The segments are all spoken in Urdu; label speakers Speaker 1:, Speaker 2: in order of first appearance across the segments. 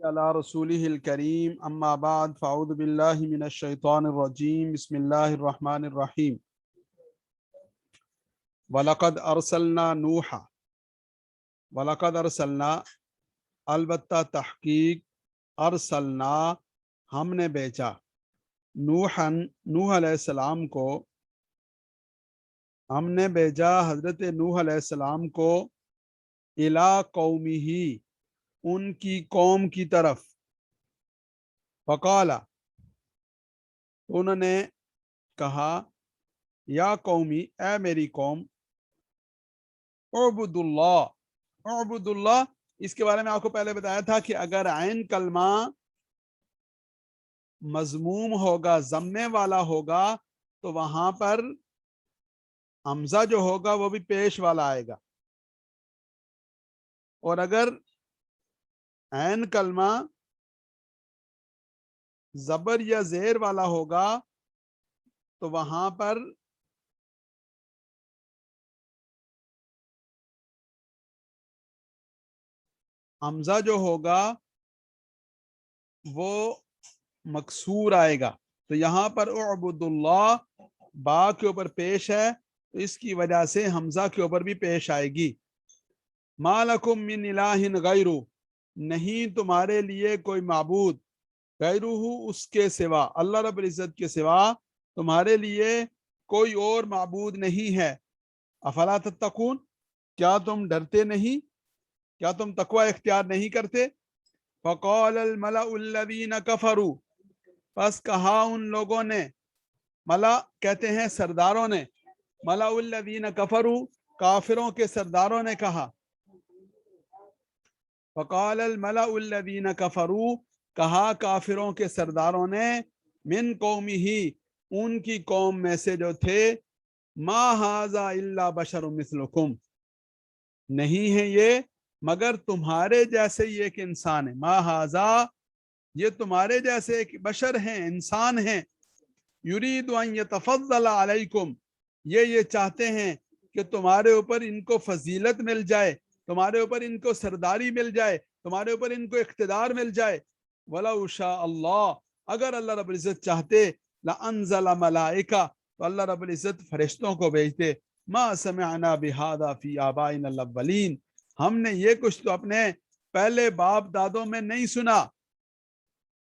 Speaker 1: على رسوله الكريم أما بعد فأعوذ بالله من الشيطان الرجيم بسم الله الرحمن الرحيم وَلَقَدْ أَرْسَلْنَا نُوحًا وَلَقَدْ أَرْسَلْنَا البتہ تحقیق ارسلنا ہم نے بھیجا نوح علیہ السلام کو ہم نے بھیجا حضرت نوح علیہ السلام کو الی قومہ ان کی قوم کی طرف فقال انہوں نے کہا یا قومی اے میری قوم اعبد اللہ اس کے بارے میں آپ کو پہلے بتایا تھا کہ اگر عین کلمہ مذموم ہوگا ضمے والا ہوگا تو وہاں پر حمزہ جو ہوگا وہ بھی پیش والا آئے گا، اور اگر عین کلمہ زبر یا زیر والا ہوگا تو وہاں پر حمزہ جو ہوگا وہ مکسور آئے گا۔ تو یہاں پر اعبد اللہ با کے اوپر پیش ہے تو اس کی وجہ سے حمزہ کے اوپر بھی پیش آئے گی۔ ما لکم من الہ غیرہ، نہیں تمہارے لیے کوئی معبود، غیرہ اس کے سوا، اللہ رب العزت کے سوا تمہارے لیے کوئی اور معبود نہیں ہے۔ افلا تتقون، کیا تم ڈرتے نہیں، کیا تم تقوی اختیار نہیں کرتے؟ فقال الملأ الذین کفروا، پس کہا ان لوگوں نے، ملا کہتے ہیں سرداروں نے، ملأ الذین کفروا کافروں کے سرداروں نے کہا، فقال الملأ الذین کفروا کہا کافروں کے سرداروں نے، من قومہ ان کی قوم میں سے جو تھے، ما ھذا الا بشر مثلکم، نہیں ہے یہ مگر تمہارے جیسے ہی ایک انسان ہے۔ ما ھذا، یہ تمہارے جیسے ایک بشر ہیں، انسان ہیں۔ یرید ان یتفضل علیکم، یہ چاہتے ہیں کہ تمہارے اوپر ان کو فضیلت مل جائے، تمہارے اوپر ان کو سرداری مل جائے، تمہارے اوپر ان کو اقتدار مل جائے۔ وَلَوْ شَاءَ اللَّهُ، اگر اللہ رب العزت چاہتے، لَأَنزَلَ مَلَائِكَةً، تو اللہ رب العزت فرشتوں کو بھیجتے۔ مَا سَمِعْنَا بِهَذَا فِي آبَائِنَا الْأَوَّلِينَ، ہم نے یہ کچھ تو اپنے پہلے باپ دادوں میں نہیں سنا۔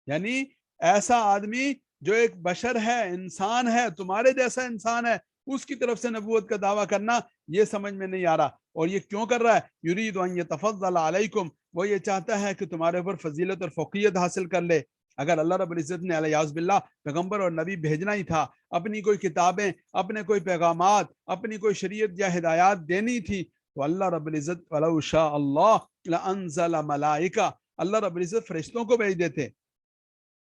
Speaker 1: یعنی ایسا آدمی جو ایک بشر ہے، انسان ہے، تمہارے جیسا انسان ہے، اس کی طرف سے نبوت کا دعویٰ کرنا یہ سمجھ میں نہیں آ رہا۔ اور یہ کیوں کر رہا ہے؟ یرید ان یتفضل علیکم، وہ یہ چاہتا ہے کہ تمہارے اوپر فضیلت اور فوقیت حاصل کر لے۔ اگر اللہ رب العزت نے علیہ باللہ پیغمبر اور نبی بھیجنا ہی تھا، اپنی کوئی کتابیں، اپنے کوئی پیغامات، اپنی کوئی شریعت یا ہدایات دینی تھی، تو اللہ رب العزت وَلَوْ شَاءَ اللَّهُ لَأَنزَلَ مَلَائِكَةً، اللہ رب العزت فرشتوں کو بھیج دیتے۔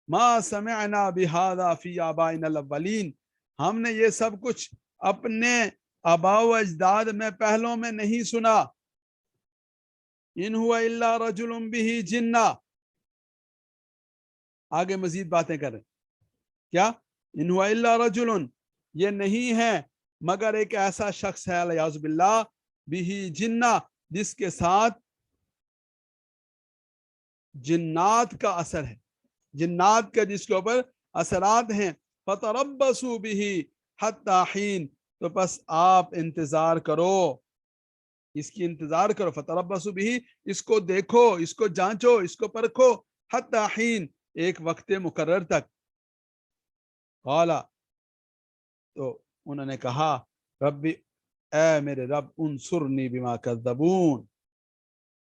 Speaker 1: ما سمعنا بهذا فی آبائنا الاولین، ہم نے یہ سب کچھ اپنے آباء و اجداد میں پہلوں میں نہیں سنا۔ ان ہوا الا رجل به جنہ، آگے مزید باتیں کریں، کیا؟ ان ہوا الا رجل، یہ نہیں ہے مگر ایک ایسا شخص ہے، الیاذ باللہ، به جنہ، جس کے ساتھ جنات کا اثر ہے، جنات کا جس کے اوپر اثرات ہیں۔ فتربصوا به حتی حین، تو پس آپ انتظار کرو، اس کی انتظار کرو۔ فتربصوا به، اس کو دیکھو، اس کو جانچو، اس کو پرکھو، حتی حین، ایک وقت مقرر تک۔ قال، تو انہوں نے کہا، ربی، اے میرے رب، انصرنی بما کذبون،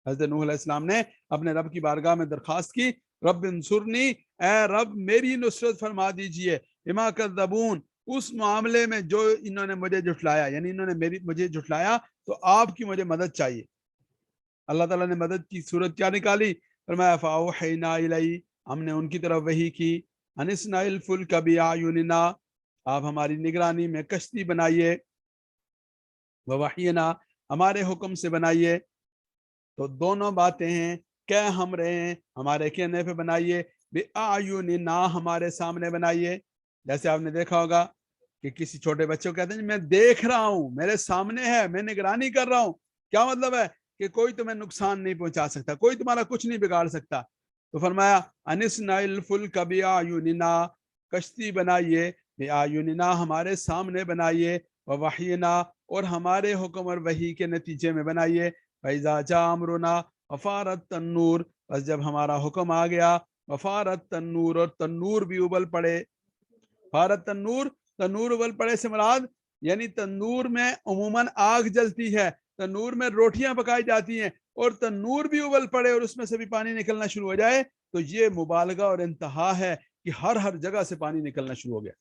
Speaker 1: حضرت نوح علیہ السلام نے اپنے رب کی بارگاہ میں درخواست کی، رب انصرنی، اے رب میری نصرت فرما دیجئے، بما کذبون، اس معاملے میں جو انہوں نے مجھے جھٹلایا، یعنی انہوں نے مجھے جھٹلایا تو آپ کی مجھے مدد چاہیے۔ اللہ تعالیٰ نے مدد کی صورت کیا نکالی؟ فرمایا فَأَوْحَيْنَا إِلَيْهِ، ہم نے ان کی طرف وحی کی، أَنِ اصْنَعِ الْفُلْكَ بِأَعْيُنِنَا، آپ ہماری نگرانی میں کشتی بنائیے، وَوَحْيِنَا، ہمارے حکم سے بنائیے۔ تو دونوں باتیں ہیں، کہ ہم رہے ہیں، ہمارے کہنے پہ بنائیے، بِأَعْيُنِنَا، ہمارے سامنے بنائیے۔ جیسے آپ نے دیکھا ہوگا کہ کسی چھوٹے بچے کو کہتے ہیں میں دیکھ رہا ہوں، میرے سامنے ہے، میں نگرانی کر رہا ہوں۔ کیا مطلب ہے؟ کہ کوئی تمہیں نقصان نہیں پہنچا سکتا، کوئی تمہارا کچھ نہیں بگاڑ سکتا۔ تو فرمایا انسنائل فلک بیاعیننا، کشتی بنائیے بیاعیننا ہمارے سامنے بنائیے، ووحینا اور ہمارے حکم اور وحی کے نتیجے میں بنائیے، فاذا جاء امرنا وفارت تنور، بس جب ہمارا حکم آ گیا، وفارت تنور اور تنور بھی ابل پڑے، فارت تنور، تنور ابل پڑے سے مراد یعنی تنور میں عموماً آگ جلتی ہے، تنور میں روٹیاں پکائی جاتی ہیں، اور تنور بھی ابل پڑے اور اس میں سے بھی پانی نکلنا شروع ہو جائے، تو یہ مبالغہ اور انتہا ہے کہ ہر جگہ سے پانی نکلنا شروع ہو گیا۔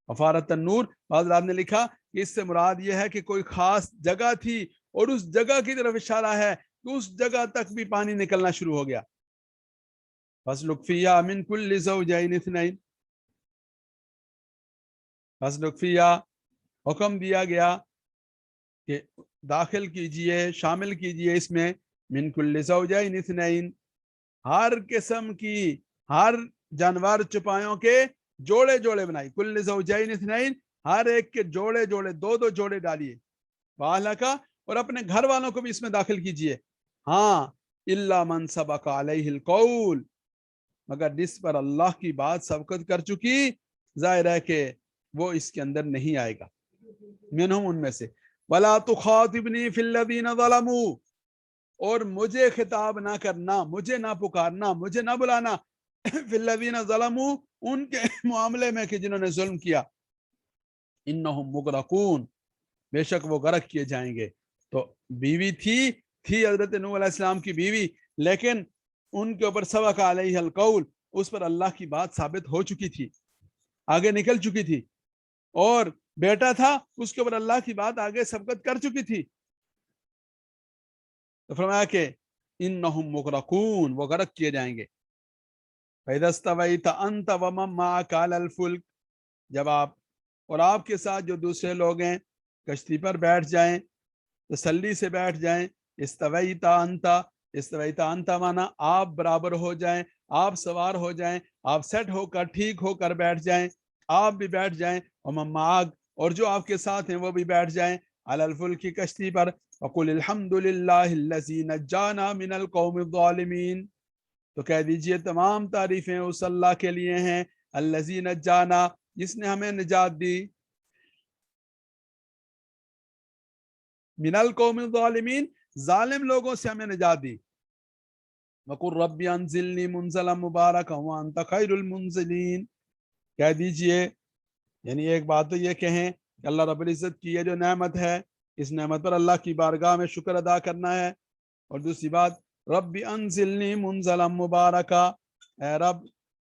Speaker 1: وفارت تنور، بعض رات نے لکھا کہ اس سے مراد یہ ہے کہ کوئی خاص جگہ تھی اور اس جگہ کی طرف اشارہ ہے کہ اس جگہ تک بھی پانی نکلنا شروع ہو گیا۔ فَاسْلُكْ فِيهَا مِنْ كُلِّ زَوْجَيْنِ اثْنَيْنِ، فَاسْلُكْ فِيهَا حکم دیا گیا کہ داخل کیجئے، شامل کیجئے اس میں، من کل زوجین اثنین، ہر قسم کی، ہر جانور چپایوں کے جوڑے جوڑے بنائی، کل زوجین اثنین، ہر ایک کے جوڑے جوڑے، دو جوڑے ڈالیے، واہلکا اور اپنے گھر والوں کو بھی اس میں داخل کیجئے، ہاں الا من سبق علیہ القول، مگر جس پر اللہ کی بات سبقت کر چکی، ظاہر ہے کہ وہ اس کے اندر نہیں آئے گا، منہم ان میں سے، وَلَا تُخَاطِبْنِي فِي الَّذِينَ ظَلَمُوا، اور مجھے خطاب نہ کرنا، مجھے نہ پکارنا، مجھے نہ بلانا، فِي الَّذِينَ ظَلَمُوا، ان کے معاملے میں کہ جنہوں نے ظلم کیا، اِنَّهُمْ مُغْرَقُونَ، بے شک وہ غرق کیے جائیں گے۔ تو بیوی تھی حضرت نوح علیہ السلام کی بیوی، لیکن ان کے اوپر سبق علیہ القول، اس پر اللہ کی بات ثابت ہو چکی تھی، آگے نکل چکی تھی، اور بیٹا تھا اس کے اوپر اللہ کی بات آگے سبقت کر چکی تھی، تو فرمایا کہ انہم مغرقون، وہ غرق کیے جائیں گے۔ فَإِذَا اسْتَوَيْتَ أَنْتَ وَمَن مَّعَكَ عَلَى الْفُلْكِ، جب آپ اور آپ کے ساتھ جو دوسرے لوگ ہیں کشتی پر بیٹھ جائیں، تسلی سے بیٹھ جائیں، استویت انت، استویت انت مانا آپ برابر ہو جائیں، آپ سوار ہو جائیں، آپ سیٹ ہو کر ٹھیک ہو کر بیٹھ جائیں، آپ بھی بیٹھ جائیں، ومن معاک، اور جو آپ کے ساتھ ہیں وہ بھی بیٹھ جائیں، علی الفلک کی کشتی پر، وقل الحمد للہ الذی نجانا من القوم الظالمین، تو کہہ دیجئے تمام تعریفیں اس اللہ کے لیے ہیں، الذی نجانا، جس نے ہمیں نجات دی، من القوم الظالمین، ظالم لوگوں سے ہمیں نجات دی، وقل رب انزلنی منزلا مبارکا وانت خیر المنزلین، کہہ دیجئے، یعنی ایک بات تو یہ کہیں کہ اللہ رب العزت کی یہ جو نعمت ہے، اس نعمت پر اللہ کی بارگاہ میں شکر ادا کرنا ہے، اور دوسری بات رب انزلنی منزلا مبارکا، اے رب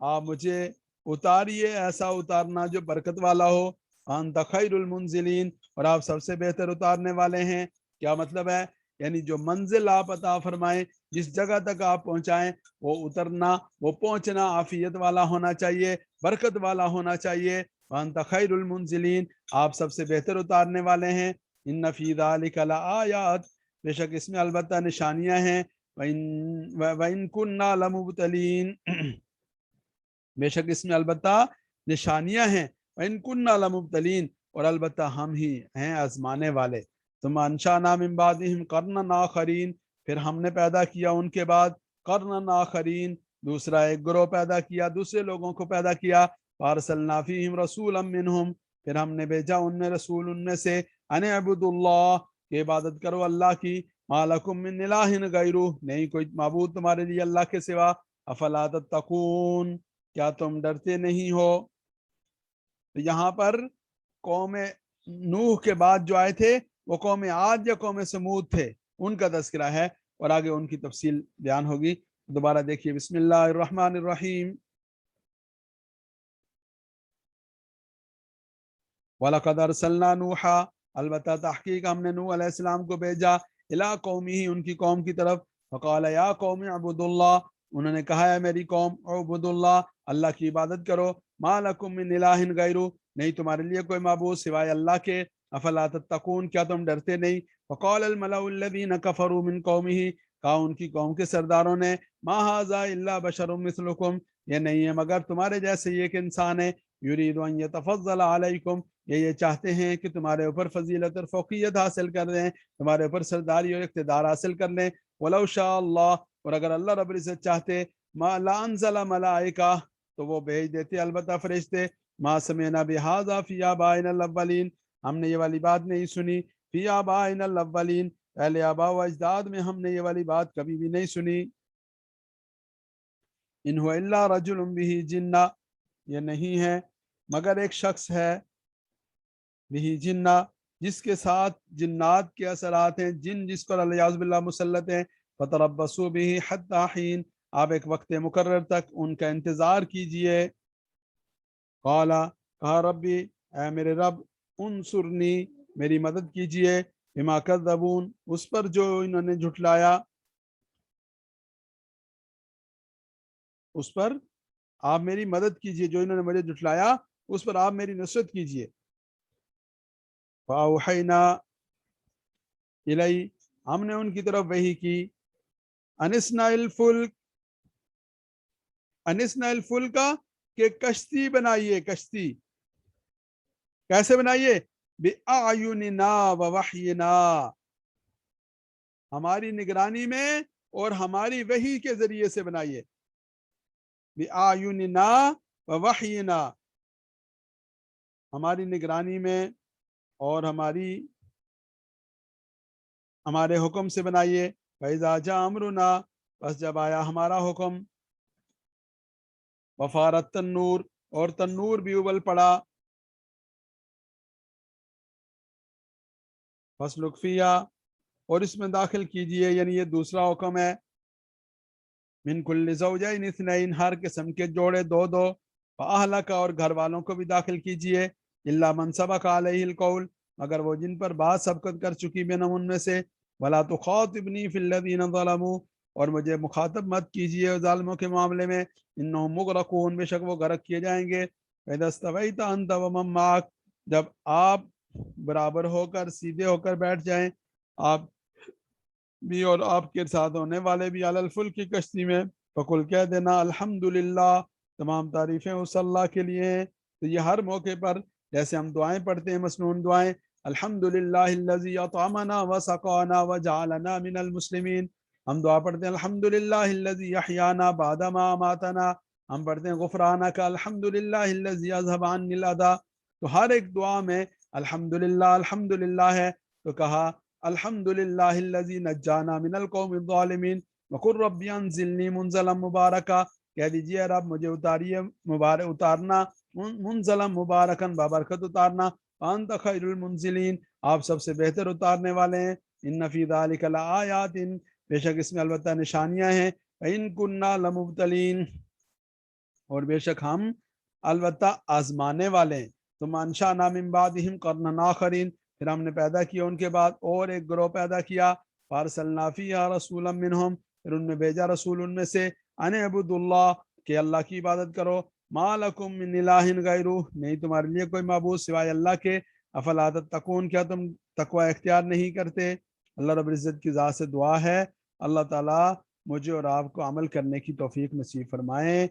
Speaker 1: آپ مجھے اتاریے ایسا اتارنا جو برکت والا ہو، انت خیر المنزلین، اور آپ سب سے بہتر اتارنے والے ہیں۔ کیا مطلب ہے؟ یعنی جو منزل آپ عطا فرمائیں، جس جگہ تک آپ پہنچائیں، وہ اترنا، وہ پہنچنا عافیت والا ہونا چاہیے، برکت والا ہونا چاہیے، وانت خیر المنزلین، آپ سب سے بہتر اتارنے والے ہیں، ان فی ذلک لآیات، بے شک اس میں البتہ نشانیاں ہیں، وَإِن كُنَّا لَمُبْتَلِينَ، بے شک اس میں البتہ نشانیاں ہیں، وَإِن كُنَّا لَمُبْتَلِينَ، اور البتہ ہم ہی ہیں آزمانے والے، ثُمَّ أَنشَأْنَا مِن بَعْدِهِمْ قَرْنًا آخَرِينَ، پھر ہم نے پیدا کیا ان کے بعد قرنًا آخرین، دوسرا ایک گروہ پیدا کیا، دوسرے لوگوں کو پیدا کیا، فَأَرْسَلْنَا فِيهِمْ رَسُولًا مِّنْهُمْ، پھر ہم نے بھیجا ان میں رسول ان میں سے، أَنِ اعْبُدُوا اللَّهَ، کہ عبادت کرو اللہ کی، مَا لَكُم مِّن إِلَٰهٍ غَيْرُهُ، نہیں کوئی معبود تمہارے لیے اللہ کے سوا، أَفَلَا تَتَّقُونَ، کیا تم ڈرتے نہیں ہو؟ تو یہاں پر قوم نوح کے بعد جو آئے تھے وہ قوم عاد یا قوم سمود تھے، ان کا تذکرہ ہے، اور آگے ان کی تفصیل بیان ہوگی۔ دوبارہ دیکھیے، بسم اللہ الرحمن الرحیم، وَلَقَدْ أَرْسَلْنَا نُوحًا، البتہ تحقیق ہم نے نوح علیہ السلام کو بھیجا، إِلَىٰ قَوْمِهِ، ان کی قوم کی طرف، فَقَالَ يَا قَوْمِ اعْبُدُوا اللَّهَ، انہوں نے کہا ہے میری قوم، اعبدوا اللہ، اللہ کی عبادت کرو، مَا لَكُم مِّن إِلَٰهٍ غَيْرُهُ، نہیں تمہارے لیے کوئی معبود سوائے اللہ کے، افلا تتقون، کیا تم ڈرتے نہیں؟ وقال الملأ الذين كفروا من قومه، کہا ان کی قوم کے سرداروں نے، ما هذا الا بشر مثلكم، یہ نہیں ہے مگر تمہارے جیسے یہ ایک انسان ہے، یرید ان يتفضل علیکم، یہ چاہتے ہیں کہ تمہارے اوپر فضیلت اور فوقیت حاصل کر لیں، تمہارے اوپر سرداری اور اقتدار حاصل کر لیں، ولو شاء اللہ، اور اگر اللہ رب العزت چاہتے، ما لا انزل ملائکہ، تو وہ بھیج دیتے البتہ فرشتے، ما سمعنا بہذا فی آبائنا الاولین، ہم نے یہ والی بات نہیں سنی، فی آبائنا الاولین، پہلے آباء و اجداد میں ہم نے یہ والی بات کبھی بھی نہیں سنی۔ ان هو الا رجل به جنہ، یہ نہیں ہے مگر ایک شخص ہے، به جنہ، جس کے ساتھ جنات کے اثرات ہیں، جن جس پر الیاذ باللہ مسلط ہیں، فتربصوا به حتی حین، آپ ایک وقت مقرر تک ان کا انتظار کیجئے۔ قال، کہا ربی، اے میرے رب، انصرنی، میری مدد کیجئے، بما کذبون، اس پر جو انہوں نے جھٹلایا، اس پر آپ میری مدد کیجئے، جو انہوں نے مجھے جھٹلایا اس پر آپ میری نصرت کیجئے۔ فاوحینا الی، ہم نے ان کی طرف وحی کی، انسنا الفلک، انسنا الفلک، کہ کشتی بنائیے، کشتی کیسے بنائیے؟ بِأَعْيُنِنَا وَوَحْيِنَا، ہماری نگرانی میں اور ہماری وحی کے ذریعے سے بنائیے، بِأَعْيُنِنَا وَوَحْيِنَا، ہماری نگرانی میں اور ہمارے حکم سے بنائیے۔ فَإِذَا جَاءَ أَمْرُنَا، بس جب آیا ہمارا حکم، وَفَارَ التَّنُّورُ، اور تنور بھی ابل پڑا، فَاسْلُكْ فِيهَا، اور اس میں داخل کیجئے، یعنی یہ دوسرا حکم ہے، من کل زوجین اثنین، ہر قسم کے جوڑے دو دو، فاہلک، اور گھر والوں کو بھی داخل کیجئے، الا من سبق علیہ القول، مگر وہ جن پر بات سبقت کر چکی بینم ان میں سے، ولا تخاطبنی فی الذین ظلموا، اور مجھے مخاطب مت کیجئے ظالموں کے معاملے میں، انہم مغرقون، بے شک وہ غرق کیے جائیں گے۔ فاذا استویت انت ومن معک، جب آپ برابر ہو کر، سیدھے ہو کر بیٹھ جائیں، آپ بھی اور آپ کے ساتھ ہونے والے بھی، علی الفلک کی کشتی میں، فقل، کہہ دینا، الحمدللہ، تمام تعریفیں اس اللہ کے لیے ہیں۔ تو یہ ہر موقع پر جیسے ہم دعائیں پڑھتے ہیں، مسنون دعائیں، الحمدللہ الذی اطعمنا وسقانا وجعلنا من المسلمین، ہم دعا پڑھتے ہیں الحمدللہ الذی احیانا بعد ما اماتنا، ہم پڑھتے ہیں غفرانک الحمدللہ الذی اذهب عنی الاذی، تو ہر ایک دعا میں الحمدللہ الحمدللہ ہے، تو کہا الحمدللہ الذی نجانا من القوم الظالمین، وقل ربی انزلنی منزلا مبارکا، کہہ دیجئے رب مجھے اتارنا منزلا مبارکن، بابرکت اتارنا، وانت خیر المنزلین، آپ سب سے بہتر اتارنے والے ہیں، ان فی ذلک لآیات، بے شک اس میں البتہ نشانیاں ہیں، ان کننا لمبتلین، اور بے شک ہم البتہ آزمانے والے ہیں، ثم انشأنا من بعدہم قرنا آخرین، پھر ہم نے پیدا کیا ان کے بعد اور ایک گروہ پیدا کیا، فارسلنا فیہا رسولا منہم، پھر ان میں بھیجا رسول ان میں سے، ان اعبدوا اللہ، کہ اللہ کی عبادت کرو، ما لکم من الہ غیرہ، نہیں تمہارے لیے کوئی معبود سوائے اللہ کے، افلا تتقون، کیا تم تقوی اختیار نہیں کرتے۔ اللہ رب العزت کی ذات سے دعا ہے اللہ تعالیٰ مجھے اور آپ کو عمل کرنے کی توفیق نصیب فرمائیں۔